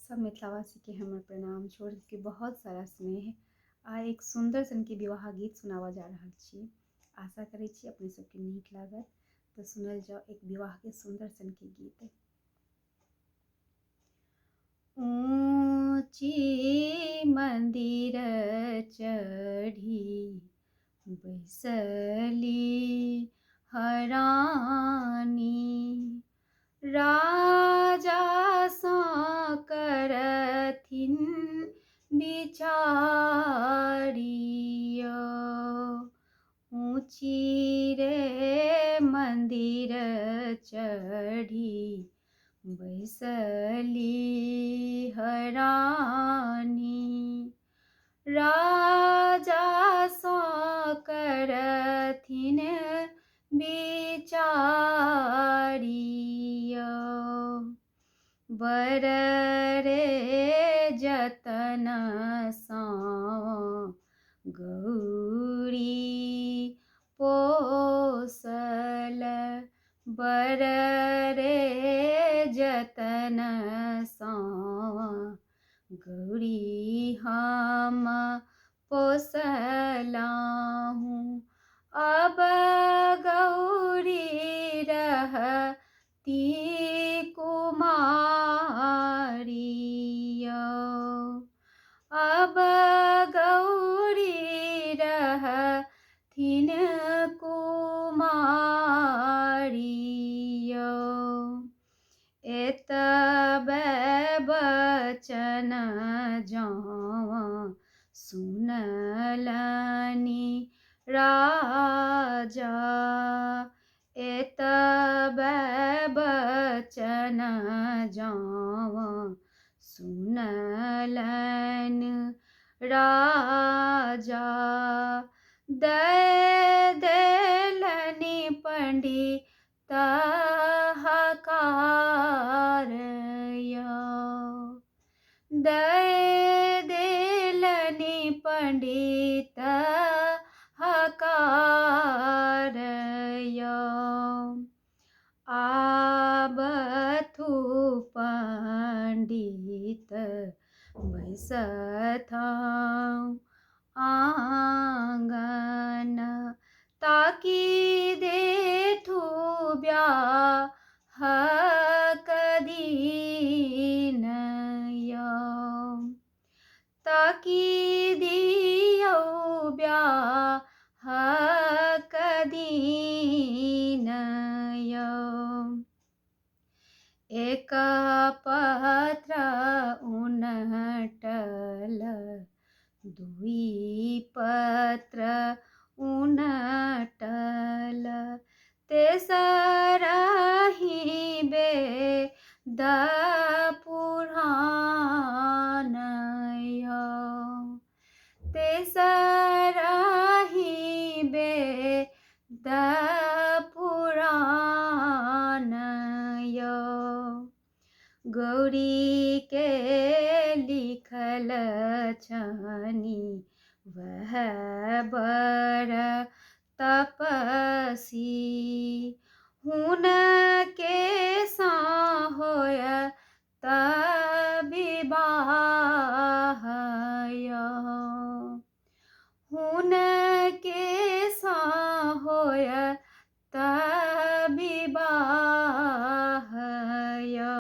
सब मिथिलावासी के हमर प्रणाम छोड़ के बहुत सारा स्नेह आ एक सुंदर सन के विवाह गीत सुनावा जा रहल छी। आशा करै छी अपने सबके नीक लागत। तो सुनल जाओ एक विवाह के सुंदर सन के गीत। ऊंची मंदिर चढ़ी बैसली हरानी, राजा सा करथिन बिचारिया। ऊंची रे मंदिर चढ़ी बैसली हरानी, राजा सा करथिन बिचारिया। बर रे जतन सा गौरी पोसल, बर रे जतन सा गौरी हम पोसलाहूँ। अब गौरी रहती कुमारिया, अब गौरी रहथिन कुमारिया। एतबे बचन जावा सुनलनि राजा, एतबे बचन जावा सुनलनि राजा। दय देलनि पंडित हकारया, दय देलनि पंडित हकारया। आबथु पंडित बैसथां आंगन, ताकि देथु ब्याह कदीनया, ताकि दियौ ब्याह कदीनया। एक पत्र उनटल, दुई पत्र उनटल, तेसरहि वेद पुराणया, तेसरहि वेद पुराणया। गौरी के लिखल छनि वह बर तपसी, हुनके सा होय